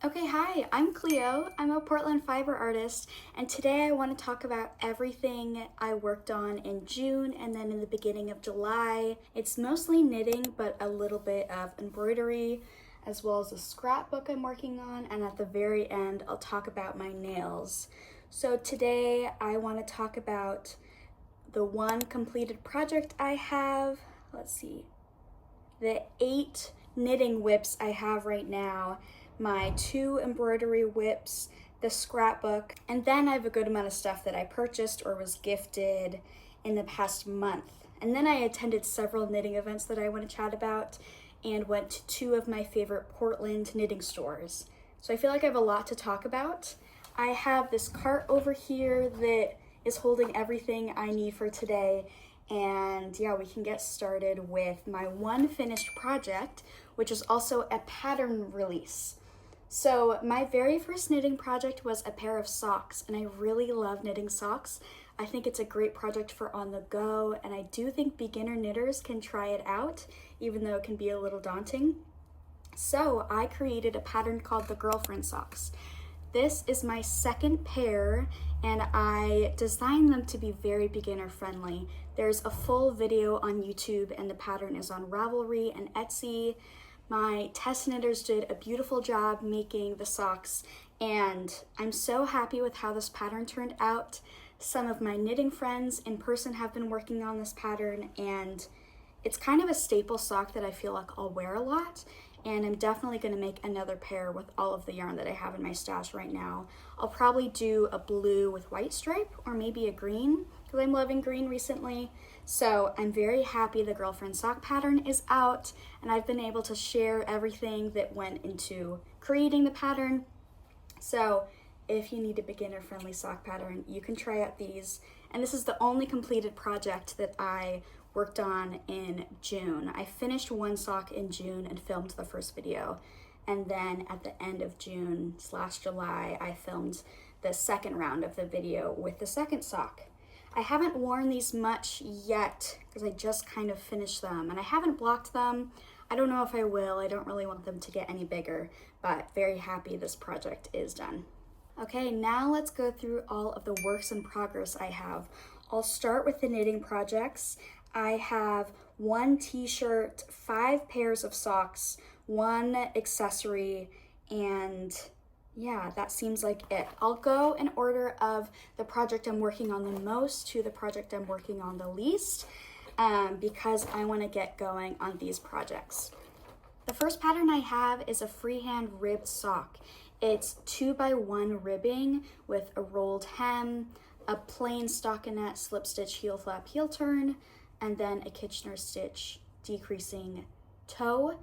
Okay, hi, I'm Cleo. I'm a Portland fiber artist, and today I want to talk about everything I worked on in June and then in the beginning of July. It's mostly knitting, but a little bit of embroidery, as well as a scrapbook I'm working on, and at the very end, I'll talk about my nails. So today I want to talk about the one completed project I have. Let's see, the 8 knitting whips I have right now, my 2 embroidery whips, the scrapbook, and then I have a good amount of stuff that I purchased or was gifted in the past month. And then I attended several knitting events that I want to chat about and went to 2 of my favorite Portland knitting stores. So I feel like I have a lot to talk about. I have this cart over here that is holding everything I need for today. And yeah, we can get started with my one finished project, which is also a pattern release. So my very first knitting project was a pair of socks, and I really love knitting socks. I think it's a great project for on the go, and I do think beginner knitters can try it out, even though it can be a little daunting. So I created a pattern called the Girlfriend Socks. This is my second pair, and I designed them to be very beginner friendly. There's a full video on YouTube, and the pattern is on Ravelry and Etsy. My test knitters did a beautiful job making the socks, and I'm so happy with how this pattern turned out. Some of my knitting friends in person have been working on this pattern, and it's kind of a staple sock that I feel like I'll wear a lot, and I'm definitely going to make another pair with all of the yarn that I have in my stash right now. I'll probably do a blue with white stripe, or maybe a green, because I'm loving green recently. So I'm very happy the Girlfriend Sock pattern is out, and I've been able to share everything that went into creating the pattern. So if you need a beginner-friendly sock pattern, you can try out these. And this is the only completed project that I worked on in June. I finished one sock in June and filmed the first video. And then at the end of June/July, I filmed the second round of the video with the second sock. I haven't worn these much yet because I just kind of finished them, and I haven't blocked them. I don't know if I will. I don't really want them to get any bigger, but very happy this project is done. Okay, now let's go through all of the works in progress I have. I'll start with the knitting projects. I have 1 t-shirt, 5 pairs of socks, 1 accessory, and yeah, that seems like it. I'll go in order of the project I'm working on the most to the project I'm working on the least, because I want to get going on these projects. The first pattern I have is a Freehand Rib Sock. It's 2x1 ribbing with a rolled hem, a plain stockinette slip stitch heel flap heel turn, and then a Kitchener stitch decreasing toe.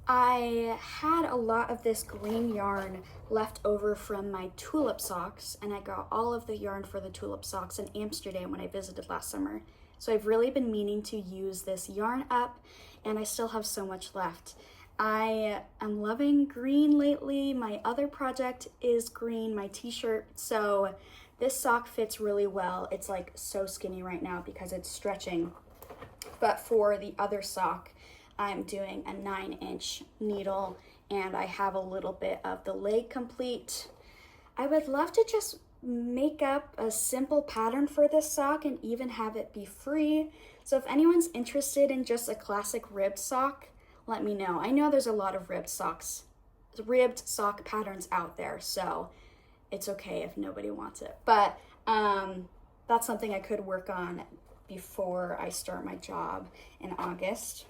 I had a lot of this green yarn left over from my Tulip Socks, and I got all of the yarn for the Tulip Socks in Amsterdam when I visited last summer. So I've really been meaning to use this yarn up, and I still have so much left. I am loving green lately. My other project is green, my t-shirt, so this sock fits really well. It's like so skinny right now because it's stretching. But for the other sock, I'm doing a 9-inch needle, and I have a little bit of the leg complete. I would love to just make up a simple pattern for this sock and even have it be free. So if anyone's interested in just a classic ribbed sock, let me know. I know there's a lot of ribbed sock patterns out there, so it's okay if nobody wants it. But that's something I could work on before I start my job in August.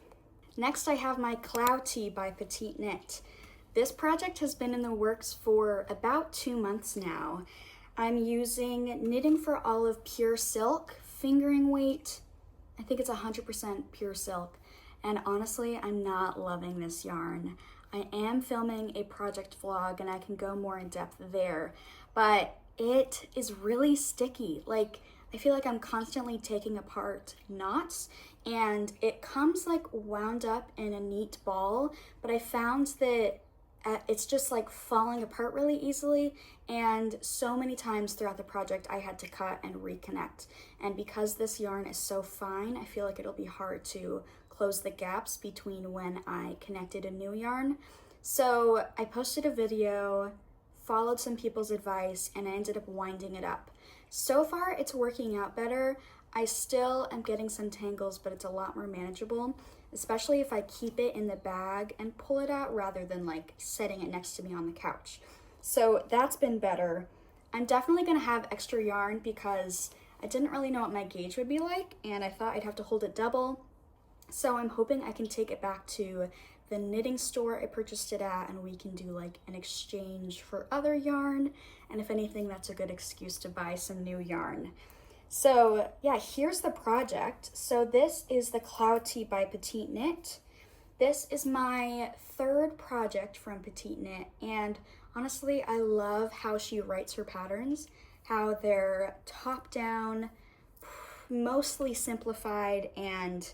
Next, I have my Cloud Tee by Petite Knit. This project has been in the works for about 2 months now. I'm using Knitting for Olive Pure Silk, fingering weight. I think it's 100% pure silk. And honestly, I'm not loving this yarn. I am filming a project vlog, and I can go more in depth there, but it is really sticky. Like, I feel like I'm constantly taking apart knots, and it comes like wound up in a neat ball, but I found that it's just like falling apart really easily, and so many times throughout the project I had to cut and reconnect. And because this yarn is so fine, I feel like it'll be hard to close the gaps between when I connected a new yarn. So I posted a video, followed some people's advice, and I ended up winding it up. So far, it's working out better. I still am getting some tangles, but it's a lot more manageable, especially if I keep it in the bag and pull it out rather than like setting it next to me on the couch. So that's been better. I'm definitely gonna have extra yarn because I didn't really know what my gauge would be like, and I thought I'd have to hold it double. So I'm hoping I can take it back to the knitting store I purchased it at, and we can do like an exchange for other yarn, and if anything, that's a good excuse to buy some new yarn. So yeah, here's the project. So this is the Cloud Tee by Petite Knit. This is my third project from Petite Knit, and honestly, I love how she writes her patterns, how they're top down, mostly simplified, and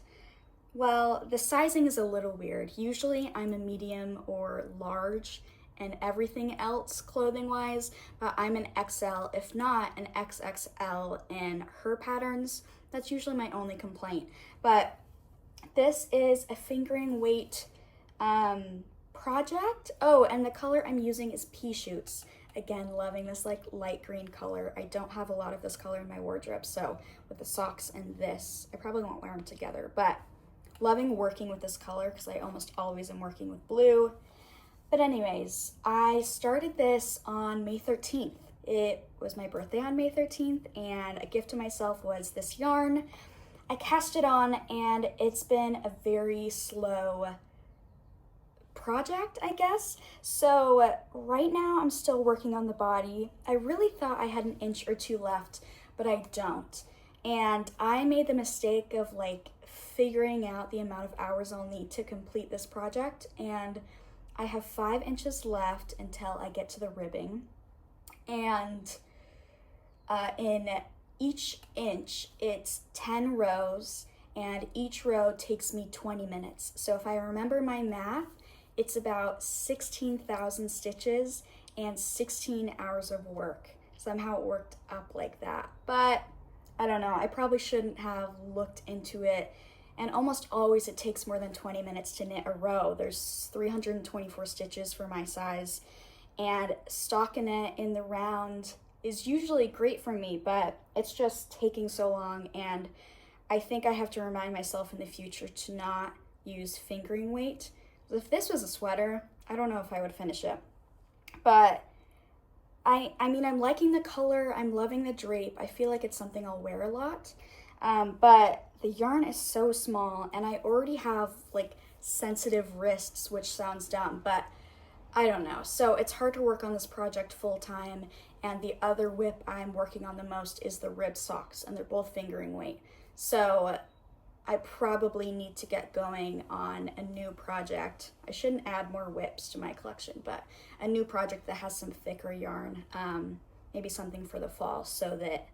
well, the sizing is a little weird. Usually I'm a medium or large and everything else clothing-wise, but I'm an XL, if not an XXL in her patterns. That's usually my only complaint. But this is a fingering weight project. Oh, and the color I'm using is Pea Shoots. Again, loving this like light green color. I don't have a lot of this color in my wardrobe, so with the socks and this, I probably won't wear them together, but loving working with this color because I almost always am working with blue. But anyways, I started this on May 13th. It was my birthday on May 13th, and a gift to myself was this yarn. I cast it on, and it's been a very slow project, I guess. So right now I'm still working on the body. I really thought I had an inch or two left, but I don't. And I made the mistake of like figuring out the amount of hours I'll need to complete this project, and I have 5 inches left until I get to the ribbing. And in each inch, it's 10 rows, and each row takes me 20 minutes. So if I remember my math, it's about 16,000 stitches and 16 hours of work. Somehow it worked up like that. But I don't know, I probably shouldn't have looked into it. And almost always it takes more than 20 minutes to knit a row. There's 324 stitches for my size, and stockinette in the round is usually great for me, but it's just taking so long, and I think I have to remind myself in the future to not use fingering weight. If this was a sweater, I don't know if I would finish it. But I mean, I'm liking the color, I'm loving the drape. I feel like it's something I'll wear a lot. But the yarn is so small, and I already have like sensitive wrists, which sounds dumb, but I don't know. So it's hard to work on this project full time, and the other whip I'm working on the most is the rib socks, and they're both fingering weight. So I probably need to get going on a new project. I shouldn't add more whips to my collection, but a new project that has some thicker yarn, maybe something for the fall, so that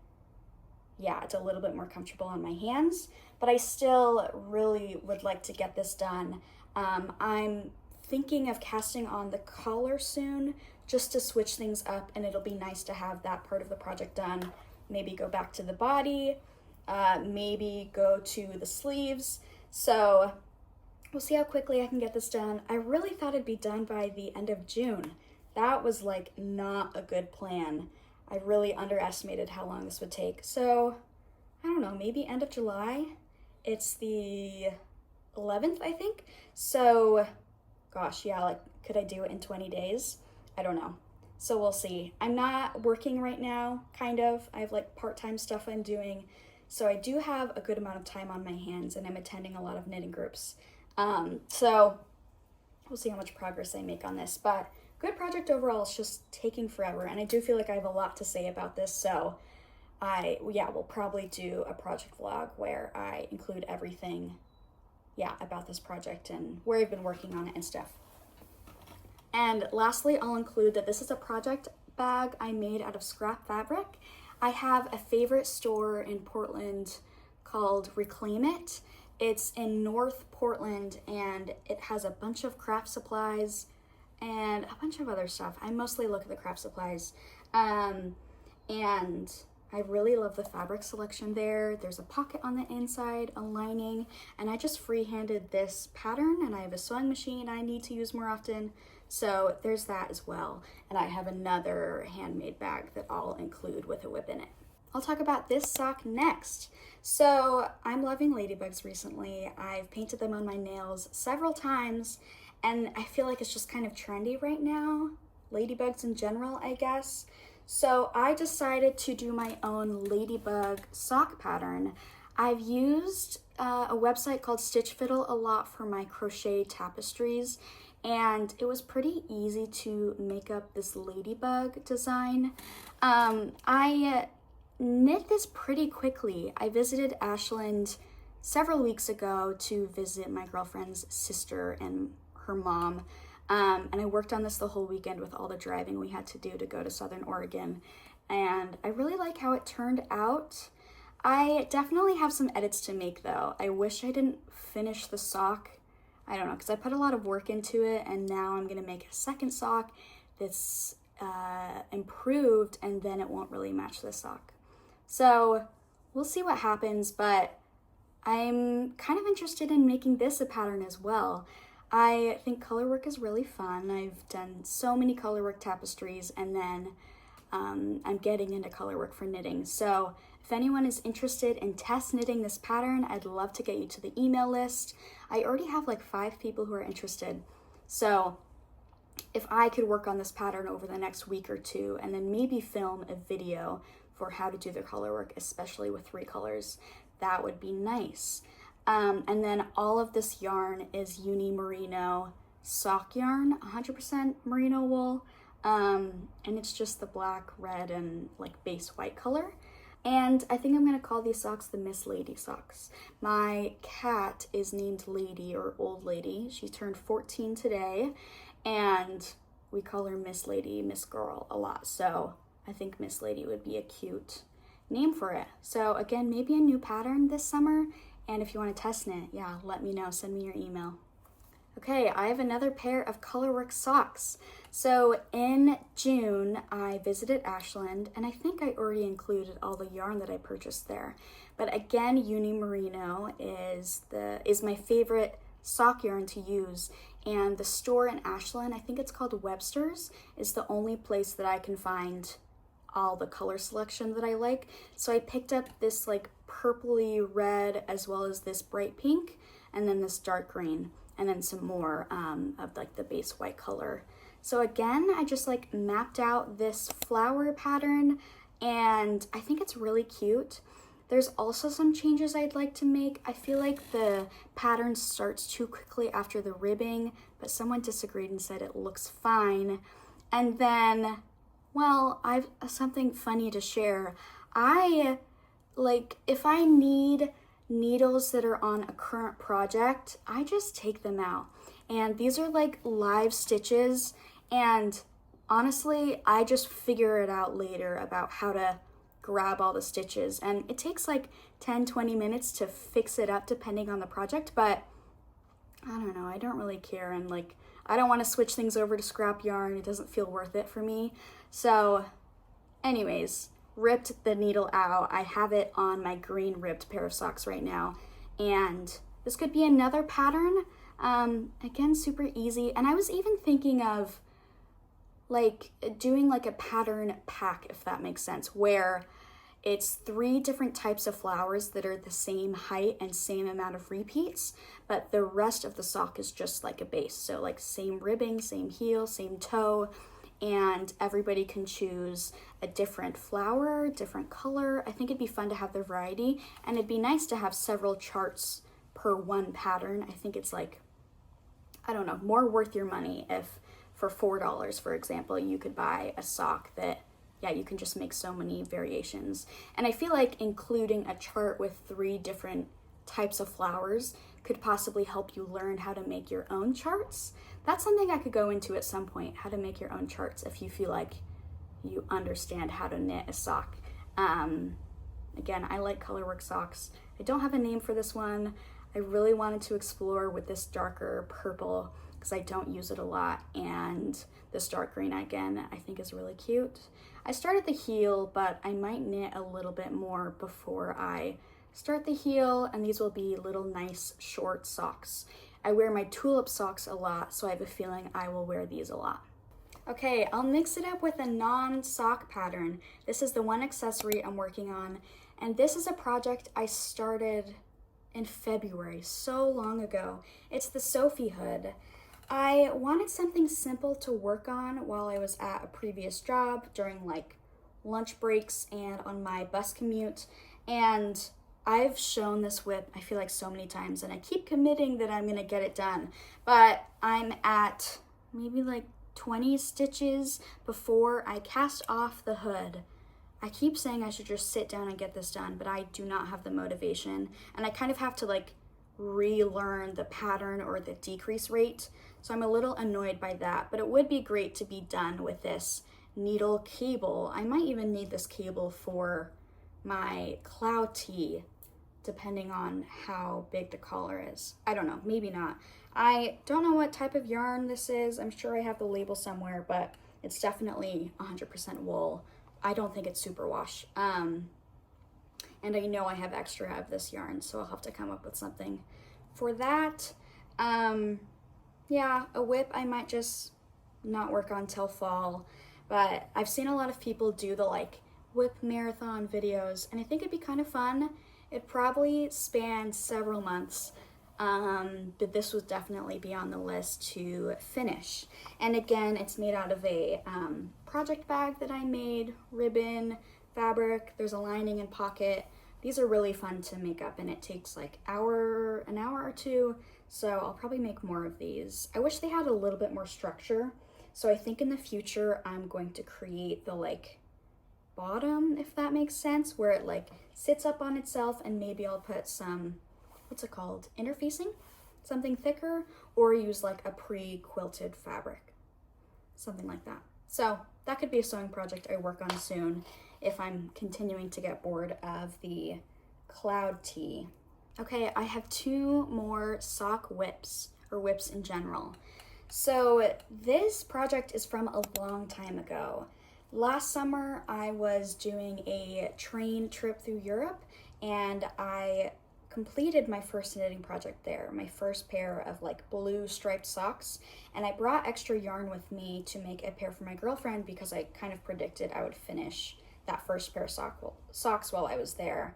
yeah, it's a little bit more comfortable on my hands, but I still really would like to get this done. I'm thinking of casting on the collar soon just to switch things up, and it'll be nice to have that part of the project done. Maybe go back to the body, maybe go to the sleeves. So we'll see how quickly I can get this done. I really thought it'd be done by the end of June. That was like not a good plan. I really underestimated how long this would take. So, I don't know, maybe end of July. It's the 11th, I think. So, gosh, yeah, like, could I do it in 20 days? I don't know. So we'll see. I'm not working right now, kind of. I have like part-time stuff I'm doing. So I do have a good amount of time on my hands, and I'm attending a lot of knitting groups. So we'll see how much progress I make on this. But good project overall. It's just taking forever, and I do feel like I have a lot to say about this, so we'll probably do a project vlog where I include everything about this project and where I've been working on it and stuff. And lastly, I'll include that this is a project bag I made out of scrap fabric. I have a favorite store in Portland called Reclaim It. It's in North Portland, and it has a bunch of craft supplies and a bunch of other stuff. I mostly look at the craft supplies. And I really love the fabric selection there. There's a pocket on the inside, a lining, and I just freehanded this pattern, and I have a sewing machine I need to use more often. So there's that as well. And I have another handmade bag that I'll include with a whip in it. I'll talk about this sock next. So I'm loving ladybugs recently. I've painted them on my nails several times, and I feel like it's just kind of trendy right now. Ladybugs in general, I guess. So I decided to do my own ladybug sock pattern. I've used a website called Stitch Fiddle a lot for my crochet tapestries, and it was pretty easy to make up this ladybug design. I knit this pretty quickly. I visited Ashland several weeks ago to visit my girlfriend's sister and her mom, and I worked on this the whole weekend with all the driving we had to do to go to Southern Oregon, and I really like how it turned out. I definitely have some edits to make though. I wish I didn't finish the sock. I don't know, because I put a lot of work into it, and now I'm gonna make a second sock that's improved, and then it won't really match this sock. So we'll see what happens, but I'm kind of interested in making this a pattern as well. I think color work is really fun. I've done so many color work tapestries, and then I'm getting into color work for knitting. So if anyone is interested in test knitting this pattern, I'd love to get you to the email list. I already have like 5 people who are interested. So if I could work on this pattern over the next week or 2, and then maybe film a video for how to do the color work, especially with 3 colors, that would be nice. And then all of this yarn is Uni Merino sock yarn, 100% merino wool. And it's just the black, red, and like base white color. And I think I'm gonna call these socks the Miss Lady socks. My cat is named Lady, or Old Lady. She turned 14 today, and we call her Miss Lady, Miss Girl a lot. So I think Miss Lady would be a cute name for it. So again, maybe a new pattern this summer. And if you want to test knit, yeah, let me know. Send me your email. Okay, I have another pair of colorwork socks. So in June, I visited Ashland, and I think I already included all the yarn that I purchased there. But again, Uni Merino is my favorite sock yarn to use. And the store in Ashland, I think it's called Webster's, is the only place that I can find all the color selection that I like. So I picked up this like purpley red, as well as this bright pink, and then this dark green, and then some more of like the base white color. So again, I just like mapped out this flower pattern, and I think it's really cute. There's also some changes I'd like to make. I feel like the pattern starts too quickly after the ribbing, but someone disagreed and said it looks fine. And then, well, I've something funny to share. If I need needles that are on a current project, I just take them out. And these are like live stitches, and honestly, I just figure it out later about how to grab all the stitches, and it takes like 10-20 minutes to fix it up depending on the project, but I don't know, I don't really care, and like I don't want to switch things over to scrap yarn. It doesn't feel worth it for me. So anyways, ripped the needle out. I have it on my green ribbed pair of socks right now, and this could be another pattern. Again, super easy. And I was even thinking of like doing like a pattern pack, if that makes sense, where it's 3 different types of flowers that are the same height and same amount of repeats, but the rest of the sock is just like a base. So like same ribbing, same heel, same toe, and everybody can choose a different flower, different color. I think it'd be fun to have the variety, and it'd be nice to have several charts per one pattern. I think it's like, I don't know, more worth your money if for $4, for example, you could buy a sock that, yeah, you can just make so many variations. And I feel like including a chart with 3 different types of flowers could possibly help you learn how to make your own charts. That's something I could go into at some point, how to make your own charts if you feel like you understand how to knit a sock. Again, I like colorwork socks. I don't have a name for this one. I really wanted to explore with this darker purple because I don't use it a lot, and this dark green again I think is really cute. I started the heel, but I might knit a little bit more before I start the heel, and these will be little nice short socks. I wear my Tulip Socks a lot, so I have a feeling I will wear these a lot. Okay, I'll mix it up with a non-sock pattern. This is the one accessory I'm working on, and this is a project I started in February, so long ago. It's the Sophie Hood. I wanted something simple to work on while I was at a previous job during like lunch breaks and on my bus commute, and I've shown this whip, I feel like, so many times, and I keep committing that I'm gonna get it done, but I'm at maybe like 20 stitches before I cast off the hood. I keep saying I should just sit down and get this done, but I do not have the motivation, and I kind of have to like relearn the pattern or the decrease rate, so I'm a little annoyed by that, but it would be great to be done with this needle cable. I might even need this cable for my cloud tee, depending on how big the collar is. I don't know, maybe not. I don't know what type of yarn this is. I'm sure I have the label somewhere, but it's definitely 100% wool. I don't think it's superwash. And I know I have extra of this yarn, so I'll have to come up with something for that. Yeah, a whip I might just not work on till fall, but I've seen a lot of people do the like whip marathon videos, and I think it'd be kind of fun. It'd probably span several months, but this would definitely be on the list to finish. And again, it's made out of a project bag that I made, ribbon, fabric, there's a lining and pocket. These are really fun to make up, and it takes like an hour or two, so I'll probably make more of these. I wish they had a little bit more structure, so I think in the future I'm going to create the like bottom, if that makes sense, where it like sits up on itself, and maybe I'll put some, what's it called, interfacing, something thicker, or use like a pre-quilted fabric, something like that. So that could be a sewing project I work on soon if I'm continuing to get bored of the cloud tee. Okay, I have two more sock whips, or whips in general. So this project is from a long time ago. Last summer, I was doing a train trip through Europe, and I completed my first knitting project there, my first pair of like blue striped socks, and I brought extra yarn with me to make a pair for my girlfriend because I kind of predicted I would finish that first pair of socks while I was there.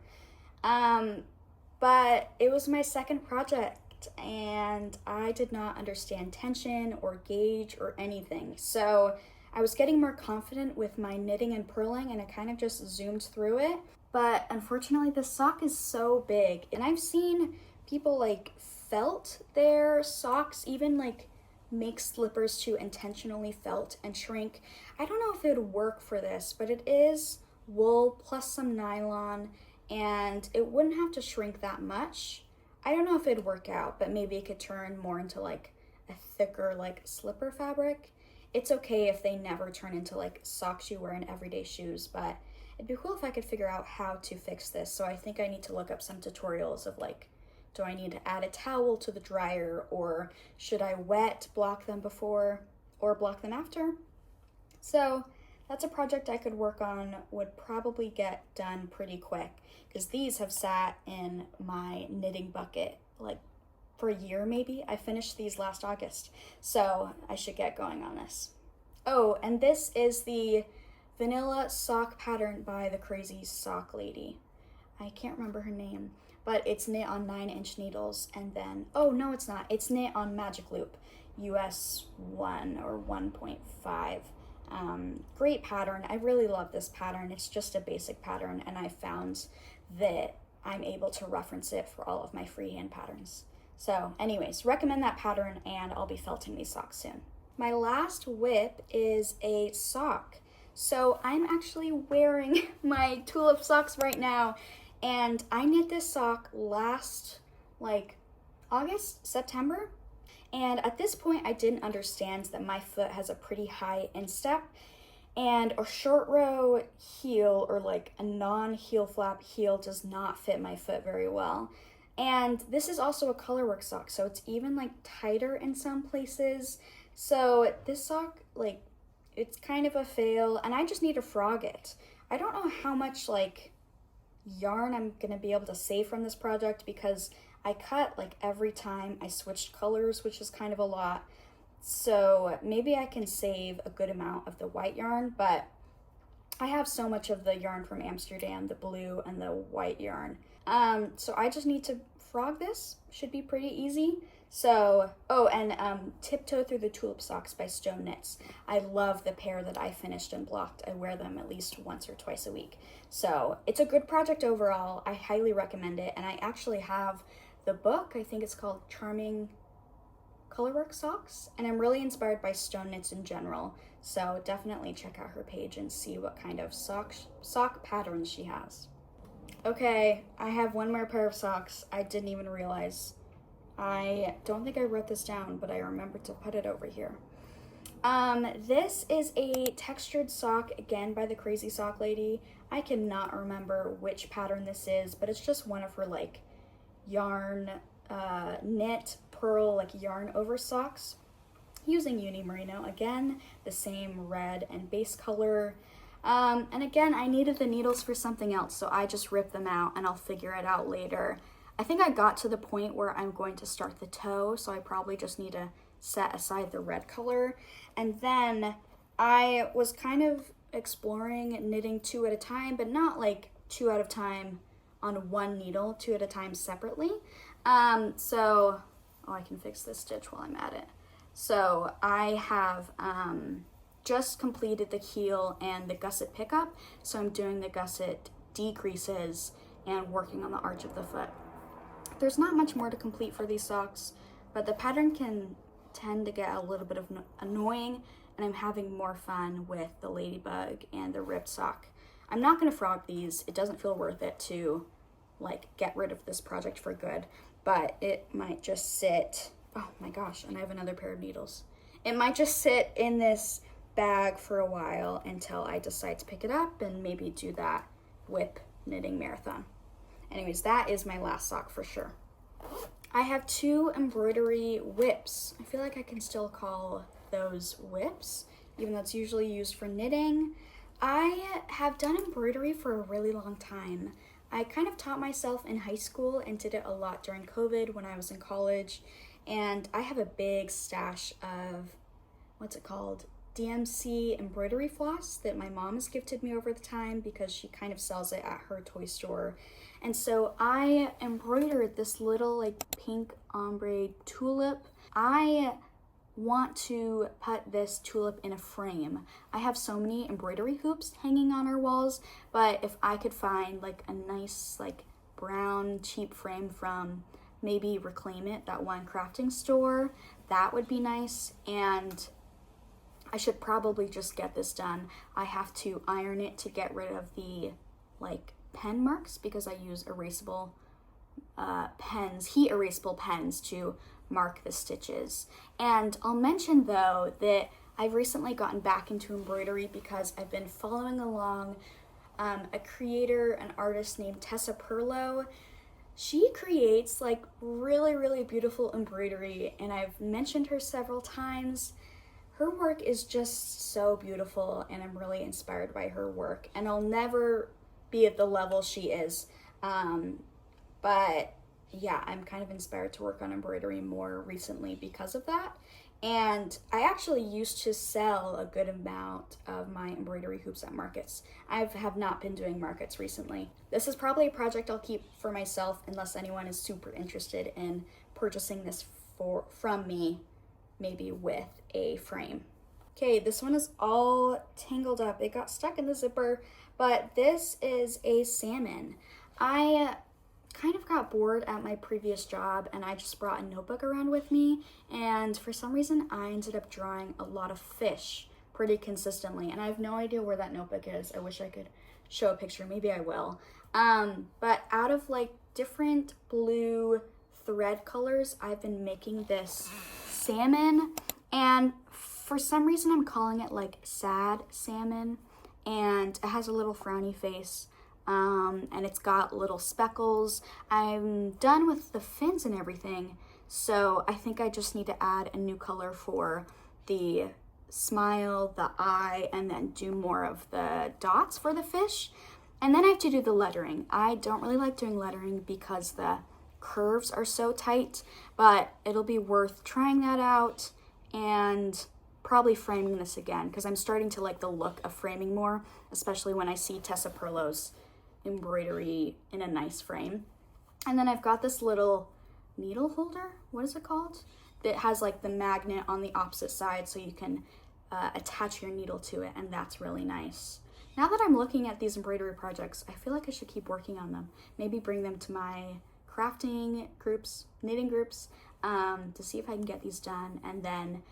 But it was my second project, and I did not understand tension or gauge or anything, so I was getting more confident with my knitting and purling, and I kind of just zoomed through it. But unfortunately, this sock is so big, and I've seen people like felt their socks, even like make slippers to intentionally felt and shrink. I don't know if it would work for this, but it is wool plus some nylon, and it wouldn't have to shrink that much. I don't know if it'd work out, but maybe it could turn more into like a thicker like slipper fabric. It's okay if they never turn into like socks you wear in everyday shoes, but it'd be cool if I could figure out how to fix this. So I think I need to look up some tutorials of like, do I need to add a towel to the dryer, or should I wet block them before or block them after? So that's a project I could work on, would probably get done pretty quick, because these have sat in my knitting bucket like for a year maybe. I finished these last August, so I should get going on this. Oh, and this is the vanilla sock pattern by the crazy sock lady. I can't remember her name, but it's knit on 9-inch needles, and then, oh no it's not, it's knit on Magic Loop US 1 or 1.5. Great pattern. I really love this pattern. It's just a basic pattern, and I found that I'm able to reference it for all of my freehand patterns. So anyways, recommend that pattern, and I'll be felting these socks soon. My last whip is a sock. So I'm actually wearing my Tulip Socks right now, and I knit this sock last like August, September. And at this point, I didn't understand that my foot has a pretty high instep, and a short row heel or like a non-heel flap heel does not fit my foot very well. And this is also a colorwork sock, so it's even like tighter in some places. So this sock, like, it's kind of a fail, and I just need to frog it. I don't know how much like yarn I'm gonna be able to save from this project, because I cut like every time I switched colors, which is kind of a lot. So maybe I can save a good amount of the white yarn, but I have so much of the yarn from Amsterdam, the blue and the white yarn. So I just need to frog this. Should be pretty easy. So, oh, and Tiptoe Through the Tulip Socks by Stone Knits. I love the pair that I finished and blocked. I wear them at least once or twice a week. So it's a good project overall. I highly recommend it. And I actually have the book. I think it's called Charming Colorwork Socks. And I'm really inspired by Stone Knits in general. So definitely check out her page and see what kind of sock patterns she has. Okay, I have one more pair of socks. I didn't even realize. I don't think I wrote this down, but I remembered to put it over here. This is a textured sock, again by the Crazy Sock Lady. I cannot remember which pattern this is, but it's just one of her like yarn, knit, pearl, like yarn over socks using Uni Merino. Again, the same red and base color. And again, I needed the needles for something else, so I just ripped them out and I'll figure it out later. I think I got to the point where I'm going to start the toe, so I probably just need to set aside the red color. And then I was kind of exploring knitting 2 at a time, but not like 2 at a time on one needle, 2 at a time separately. Oh, I can fix this stitch while I'm at it. So I have just completed the heel and the gusset pickup, so I'm doing the gusset decreases and working on the arch of the foot. There's not much more to complete for these socks, but the pattern can tend to get a little bit of annoying, and I'm having more fun with the Ladybug and the Rib Sock. I'm not going to frog these. It doesn't feel worth it to like get rid of this project for good, but it might just sit, oh my gosh, and I have another pair of needles. It might just sit in this bag for a while until I decide to pick it up and maybe do that whip knitting marathon. Anyways, that is my last sock for sure. I have 2 embroidery whips. I feel like I can still call those whips, even though it's usually used for knitting. I have done embroidery for a really long time. I kind of taught myself in high school and did it a lot during COVID when I was in college. And I have a big stash of, what's it called? DMC embroidery floss that my mom has gifted me over the time because she kind of sells it at her toy store. And so I embroidered this little like pink ombre tulip. I want to put this tulip in a frame. I have so many embroidery hoops hanging on our walls, but if I could find like a nice like brown cheap frame from maybe Reclaim It, that one crafting store, that would be nice. And I should probably just get this done. I have to iron it to get rid of the like pen marks because I use erasable pens, heat erasable pens to mark the stitches. And I'll mention though that I've recently gotten back into embroidery because I've been following along a creator, an artist named Tessa Perlow. She creates like really, really beautiful embroidery, and I've mentioned her several times. Her work is just so beautiful, and I'm really inspired by her work, and I'll never be at the level she is. But yeah, I'm kind of inspired to work on embroidery more recently because of that. And I actually used to sell a good amount of my embroidery hoops at markets. I have not been doing markets recently. This is probably a project I'll keep for myself unless anyone is super interested in purchasing this from me, maybe with a frame. Okay, this one is all tangled up. It got stuck in the zipper, but this is a salmon. I kind of got bored at my previous job and I just brought a notebook around with me, and for some reason I ended up drawing a lot of fish pretty consistently, and I have no idea where that notebook is. I wish I could show a picture, maybe I will. But out of like different blue thread colors, I've been making this salmon, and for some reason I'm calling it like sad salmon, and it has a little frowny face. And it's got little speckles. I'm done with the fins and everything, so I think I just need to add a new color for the smile, the eye, and then do more of the dots for the fish. And then I have to do the lettering. I don't really like doing lettering because the curves are so tight, but it'll be worth trying that out and probably framing this again because I'm starting to like the look of framing more, especially when I see Tessa Perlow's embroidery in a nice frame. And then I've got this little needle holder, what is it called? That has like the magnet on the opposite side so you can attach your needle to it, and that's really nice. Now that I'm looking at these embroidery projects, I feel like I should keep working on them. Maybe bring them to my crafting groups, knitting groups, to see if I can get these done, and then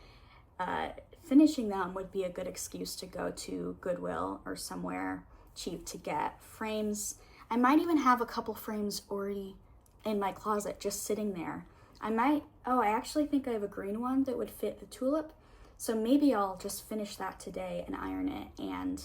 finishing them would be a good excuse to go to Goodwill or somewhere cheap to get frames. I might even have a couple frames already in my closet just sitting there. I actually think I have a green one that would fit the tulip. So maybe I'll just finish that today and iron it and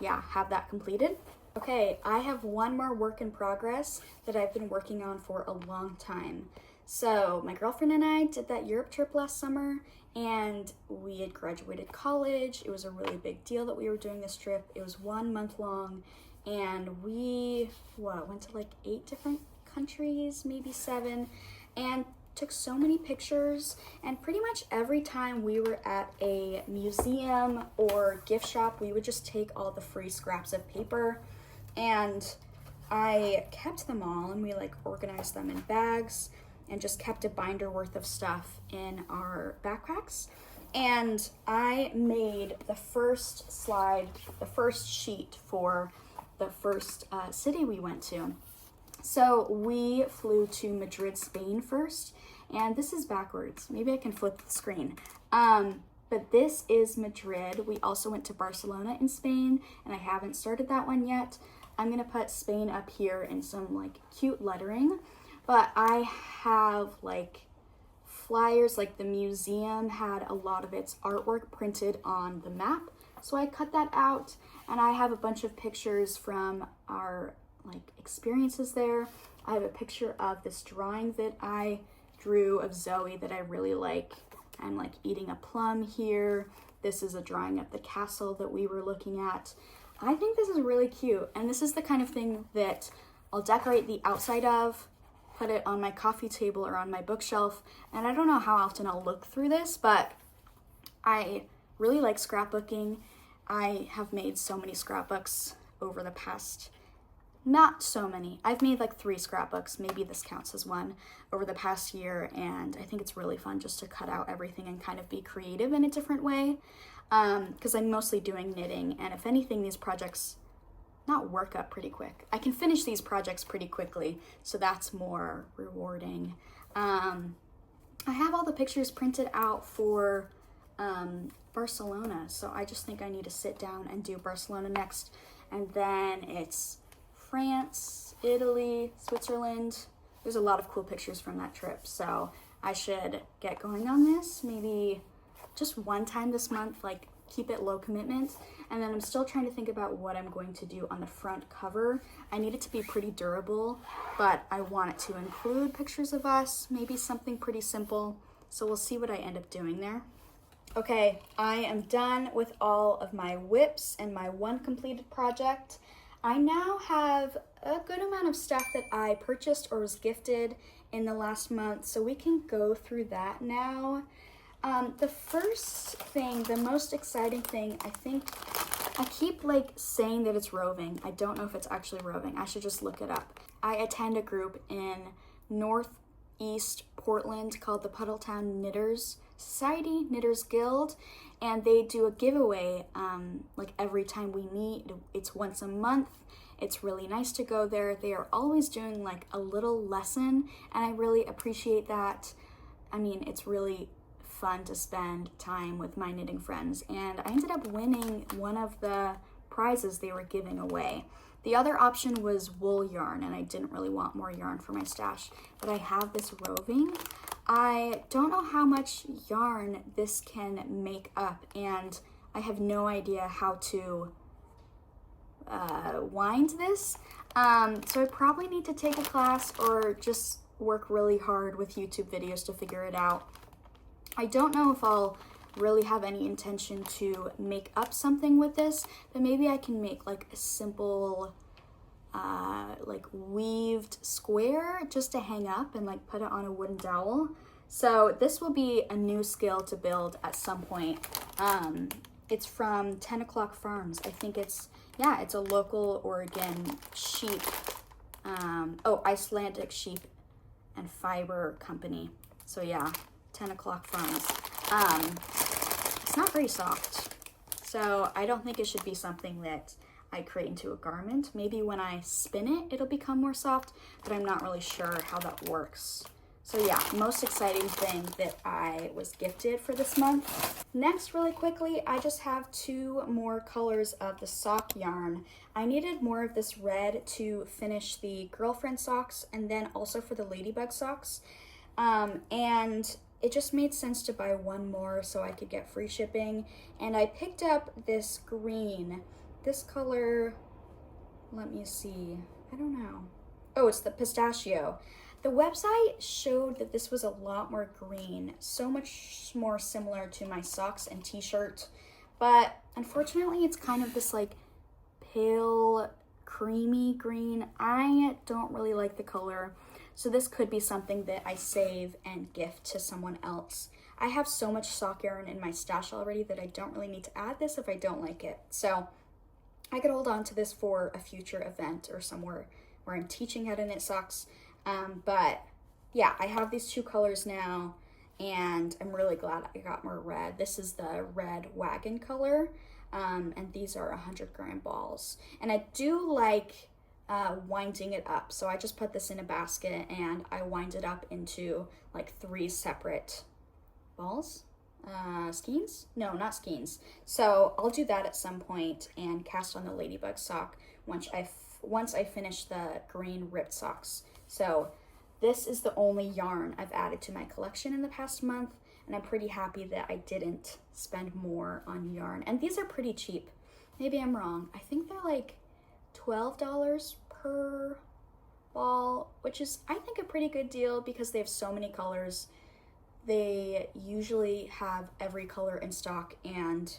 yeah, have that completed. Okay, I have one more work in progress that I've been working on for a long time. So my girlfriend and I did that Europe trip last summer and we had graduated college. It was a really big deal that we were doing this trip. It was 1 month long and we went to like 8 different countries, maybe 7, and took so many pictures. And pretty much every time we were at a museum or gift shop, we would just take all the free scraps of paper, and I kept them all and we like organized them in bags and just kept a binder worth of stuff in our backpacks. And I made the first slide, the first sheet for the first city we went to. So we flew to Madrid, Spain first, and this is backwards. Maybe I can flip the screen. But this is Madrid. We also went to Barcelona in Spain, and I haven't started that one yet. I'm gonna put Spain up here in some like cute lettering, but I have like flyers, like the museum had a lot of its artwork printed on the map. So I cut that out, and I have a bunch of pictures from our like experiences there. I have a picture of this drawing that I drew of Zoe that I really like. I'm like eating a plum here. This is a drawing of the castle that we were looking at. I think this is really cute, and this is the kind of thing that I'll decorate the outside of, put it on my coffee table or on my bookshelf, and I don't know how often I'll look through this, but I really like scrapbooking. I have made so many scrapbooks over the past, not so many. I've made like 3 scrapbooks, maybe this counts as one, over the past year, and I think it's really fun just to cut out everything and kind of be creative in a different way, because I'm mostly doing knitting, and if anything, these projects not work up pretty quick. I can finish these projects pretty quickly, so that's more rewarding. I have all the pictures printed out for Barcelona, so I just think I need to sit down and do Barcelona next, and then it's France, Italy, Switzerland. There's a lot of cool pictures from that trip, so I should get going on this maybe just one time this month, like keep it low commitment. And then I'm still trying to think about what I'm going to do on the front cover. I need it to be pretty durable, but I want it to include pictures of us, maybe something pretty simple. So we'll see what I end up doing there. Okay, I am done with all of my whips and my one completed project. I now have a good amount of stuff that I purchased or was gifted in the last month, so we can go through that now. The first thing, the most exciting thing, I think, I keep like saying that it's roving. I don't know if it's actually roving. I should just look it up. I attend a group in Northeast Portland called the Puddletown Knitters Society, Knitters Guild, and they do a giveaway like every time we meet. It's once a month. It's really nice to go there. They are always doing like a little lesson, and I really appreciate that. I mean, it's really fun to spend time with my knitting friends, and I ended up winning one of the prizes they were giving away. The other option was wool yarn, and I didn't really want more yarn for my stash, but I have this roving. I don't know how much yarn this can make up, and I have no idea how to wind this, so I probably need to take a class or just work really hard with YouTube videos to figure it out. I don't know if I'll really have any intention to make up something with this, but maybe I can make like a simple like weaved square just to hang up and like put it on a wooden dowel. So this will be a new skill to build at some point. It's from 10 O'Clock Farms. I think it's, yeah, it's a local Oregon sheep, Icelandic sheep and fiber company. So yeah, 10 O'Clock Farms. It's not very soft, so I don't think it should be something that I create into a garment. Maybe when I spin it, it'll become more soft, but I'm not really sure how that works. So yeah, most exciting thing that I was gifted for this month. Next, really quickly, I just have 2 more colors of the sock yarn. I needed more of this red to finish the girlfriend socks and then also for the Ladybug socks. And it just made sense to buy 1 more so I could get free shipping. And I picked up this green, this color, let me see, I don't know. Oh, it's the pistachio. The website showed that this was a lot more green, so much more similar to my socks and t-shirt, but unfortunately it's kind of this like pale, creamy green. I don't really like the color, so this could be something that I save and gift to someone else. I have so much sock yarn in my stash already that I don't really need to add this if I don't like it. So I could hold on to this for a future event or somewhere where I'm teaching how to knit socks. But yeah, I have these 2 colors now and I'm really glad I got more red. This is the red wagon color, and these are 100-gram balls. And I do like winding it up. So I just put this in a basket and I wind it up into like 3 separate balls. Skeins? No, not skeins. So I'll do that at some point and cast on the Ladybug sock once I finish the green ribbed socks. So this is the only yarn I've added to my collection in the past month, and I'm pretty happy that I didn't spend more on yarn. And these are pretty cheap. Maybe I'm wrong. I think they're like $12 per ball, which is, I think, a pretty good deal because they have so many colors. They usually have every color in stock and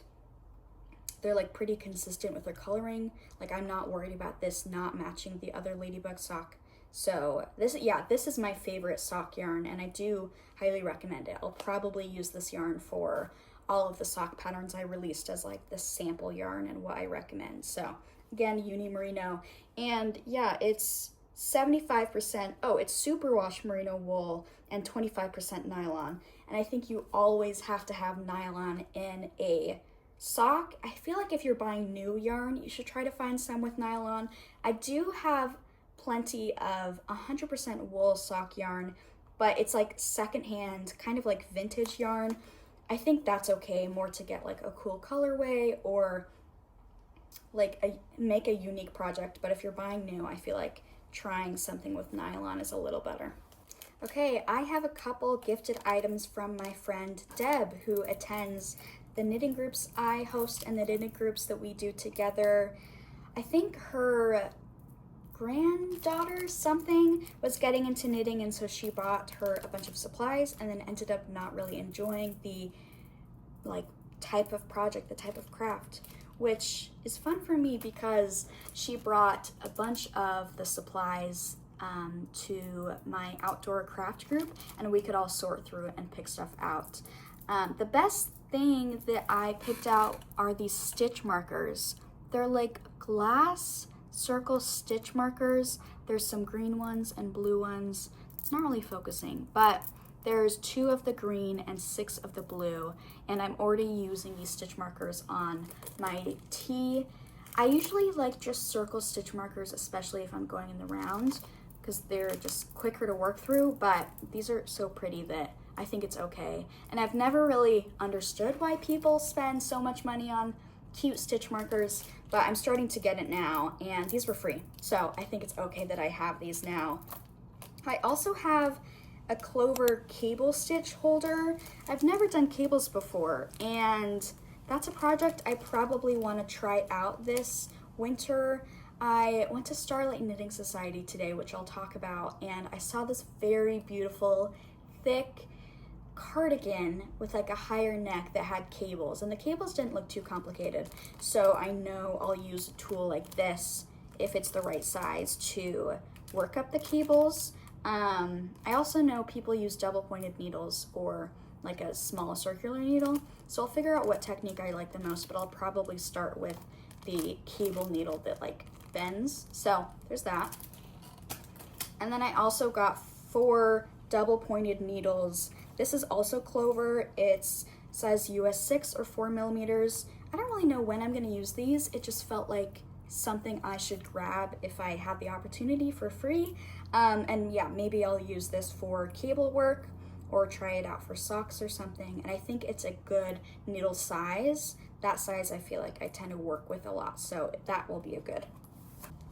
they're like pretty consistent with their coloring. Like I'm not worried about this not matching the other Ladybug sock. So this is my favorite sock yarn and I do highly recommend it. I'll probably use this yarn for all of the sock patterns I released as like the sample yarn and what I recommend. So again, Uni Merino, and yeah, it's 75%, it's superwash merino wool and 25% nylon. And I think you always have to have nylon in a sock. I feel like if you're buying new yarn, you should try to find some with nylon. I do have plenty of 100% wool sock yarn, but it's like secondhand, kind of like vintage yarn. I think that's okay, more to get like a cool colorway or like make a unique project. But if you're buying new, I feel like trying something with nylon is a little better. Okay, I have a couple gifted items from my friend Deb, who attends the knitting groups I host and the knitting groups that we do together. I think her granddaughter something was getting into knitting, and so she bought her a bunch of supplies and then ended up not really enjoying the like type of project, the type of craft, which is fun for me because she brought a bunch of the supplies to my outdoor craft group and we could all sort through it and pick stuff out. The best thing that I picked out are these stitch markers. They're like glass circle stitch markers. There's some green ones and blue ones. It's not really focusing, but there's 2 of the green and 6 of the blue, and I'm already using these stitch markers on my tee. I usually like just circle stitch markers, especially if I'm going in the round, because they're just quicker to work through, but these are so pretty that I think it's okay. And I've never really understood why people spend so much money on cute stitch markers, but I'm starting to get it now, and these were free, so I think it's okay that I have these now. I also have a Clover cable stitch holder. I've never done cables before, and that's a project I probably want to try out this winter. I went to Starlight Knitting Society today, which I'll talk about, and I saw this very beautiful, thick cardigan with like a higher neck that had cables, and the cables didn't look too complicated. So I know I'll use a tool like this if it's the right size to work up the cables. I also know people use double pointed needles or like a small circular needle, so I'll figure out what technique I like the most, but I'll probably start with the cable needle that like bends. So there's that. And then I also got 4 double pointed needles. This is also Clover. It's size US 6 or 4 millimeters. I don't really know when I'm gonna use these. It just felt like something I should grab if I have the opportunity for free. And yeah, maybe I'll use this for cable work or try it out for socks or something. And I think it's a good needle size. That size I feel like I tend to work with a lot, so that will be a good.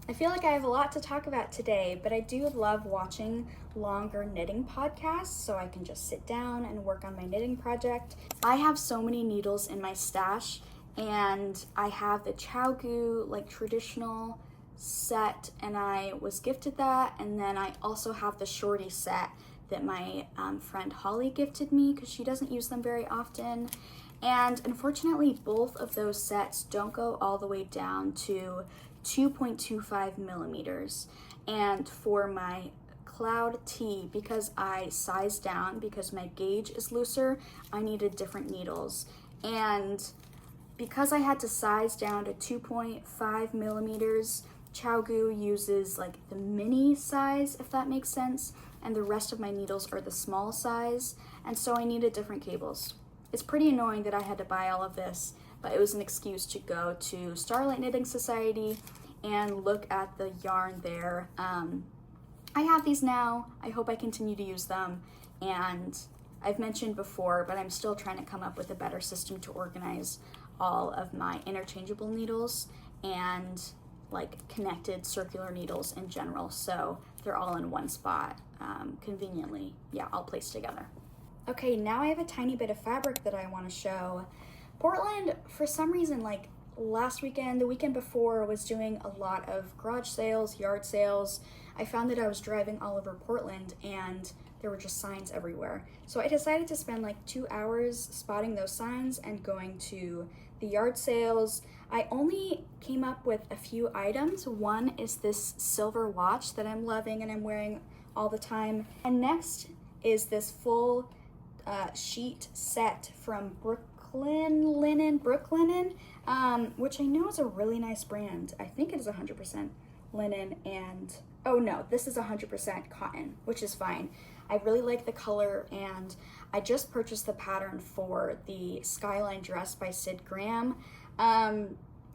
I feel like I have a lot to talk about today, but I do love watching longer knitting podcasts so I can just sit down and work on my knitting project. I have so many needles in my stash, and I have the ChowGoo like traditional set, and I was gifted that, and then I also have the shorty set that my friend Holly gifted me because she doesn't use them very often. And unfortunately, both of those sets don't go all the way down to 2.25 millimeters. And for my Cloud T, because I sized down because my gauge is looser, I needed different needles. And because I had to size down to 2.5 millimeters, ChowGoo uses like the mini size, if that makes sense, and the rest of my needles are the small size, and so I needed different cables. It's pretty annoying that I had to buy all of this, but it was an excuse to go to Starlight Knitting Society and look at the yarn there. I have these now. I hope I continue to use them, and I've mentioned before, but I'm still trying to come up with a better system to organize all of my interchangeable needles and like connected circular needles in general, so they're all in one spot conveniently, yeah, all placed together. Okay, now I have a tiny bit of fabric that I want to show. Portland, for some reason, like last weekend, the weekend before, was doing a lot of garage sales, yard sales. I found that I was driving all over Portland and there were just signs everywhere. So I decided to spend like 2 hours spotting those signs and going to the yard sales. I only came up with a few items. One is this silver watch that I'm loving and I'm wearing all the time. And next is this full sheet set from Brooklinen, which I know is a really nice brand. I think it is 100% linen, and oh no, this is 100% cotton, which is fine. I really like the color, and I just purchased the pattern for the Skyline dress by Sid Graham.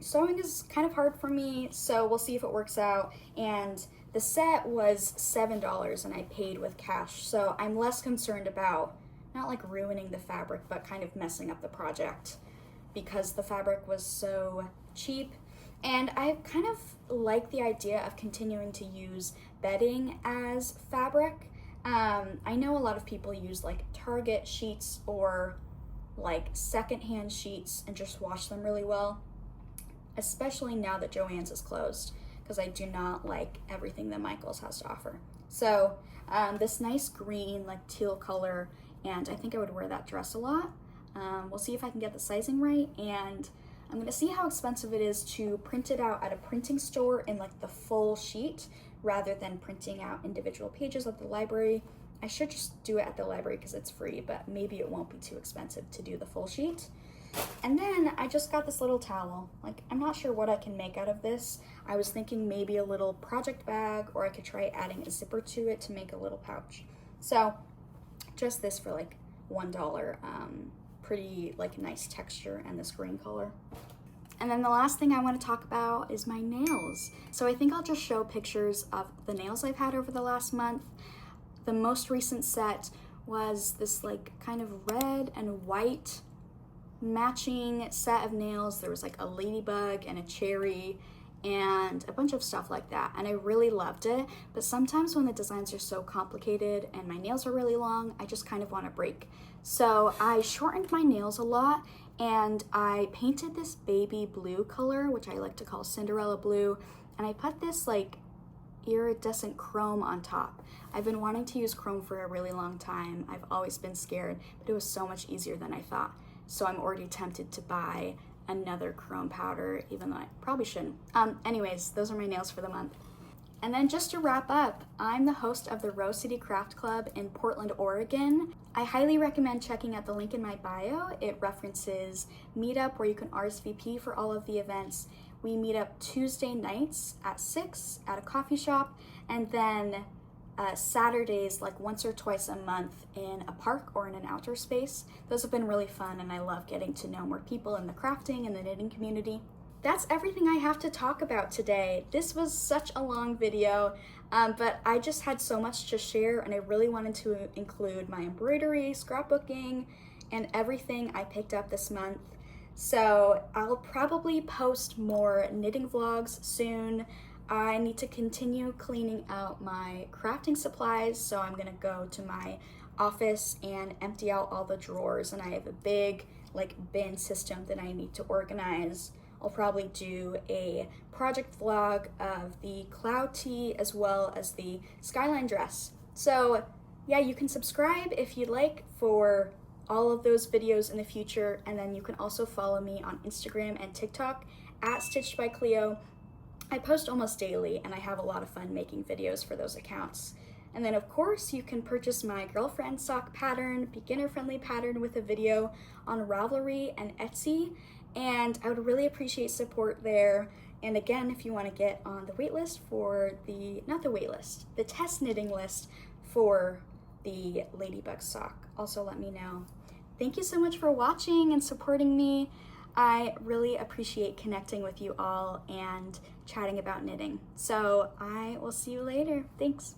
Sewing is kind of hard for me, so we'll see if it works out. And the set was $7 and I paid with cash, so I'm less concerned about not like ruining the fabric, but kind of messing up the project because the fabric was so cheap. And I kind of like the idea of continuing to use bedding as fabric. I know a lot of people use like Target sheets or like secondhand sheets and just wash them really well, especially now that Joann's is closed, because I do not like everything that Michael's has to offer. So this nice green, like teal color, and I think I would wear that dress a lot. We'll see if I can get the sizing right, and I'm gonna see how expensive it is to print it out at a printing store in like the full sheet rather than printing out individual pages at the library. I should just do it at the library because it's free, but maybe it won't be too expensive to do the full sheet. And then I just got this little towel. Like, I'm not sure what I can make out of this. I was thinking maybe a little project bag, or I could try adding a zipper to it to make a little pouch. So just this for like $1. Pretty like nice texture and this green color. And then the last thing I want to talk about is my nails. So I think I'll just show pictures of the nails I've had over the last month. The most recent set was this like kind of red and white matching set of nails. There was like a ladybug and a cherry and a bunch of stuff like that, and I really loved it. But sometimes when the designs are so complicated and my nails are really long, I just kind of want to break. So I shortened my nails a lot, and I painted this baby blue color, which I like to call Cinderella blue, and I put this like iridescent chrome on top. I've been wanting to use chrome for a really long time. I've always been scared, but it was so much easier than I thought. So I'm already tempted to buy another chrome powder, even though I probably shouldn't. Anyways, those are my nails for the month. And then just to wrap up, I'm the host of the Rose City Craft Club in Portland, Oregon. I highly recommend checking out the link in my bio. It references Meetup, where you can RSVP for all of the events. We meet up Tuesday nights at 6 at a coffee shop, and then Saturdays, like once or twice a month, in a park or in an outdoor space. Those have been really fun, and I love getting to know more people in the crafting and the knitting community. That's everything I have to talk about today. This was such a long video, but I just had so much to share, and I really wanted to include my embroidery, scrapbooking, and everything I picked up this month. So I'll probably post more knitting vlogs soon. I need to continue cleaning out my crafting supplies, so I'm gonna go to my office and empty out all the drawers, and I have a big bin system that I need to organize. I'll probably do a project vlog of the cloud tee as well as the skyline dress. So yeah, you can subscribe if you'd like for all of those videos in the future, and then you can also follow me on Instagram and TikTok at Stitched by Cleo. I post almost daily, and I have a lot of fun making videos for those accounts. And then of course you can purchase my girlfriend sock pattern, beginner-friendly pattern with a video on Ravelry and Etsy, and I would really appreciate support there. And again, if you want to get on the waitlist for the test knitting list for the Ladybug Sock, also let me know. Thank you so much for watching and supporting me. I really appreciate connecting with you all and chatting about knitting. So I will see you later. Thanks.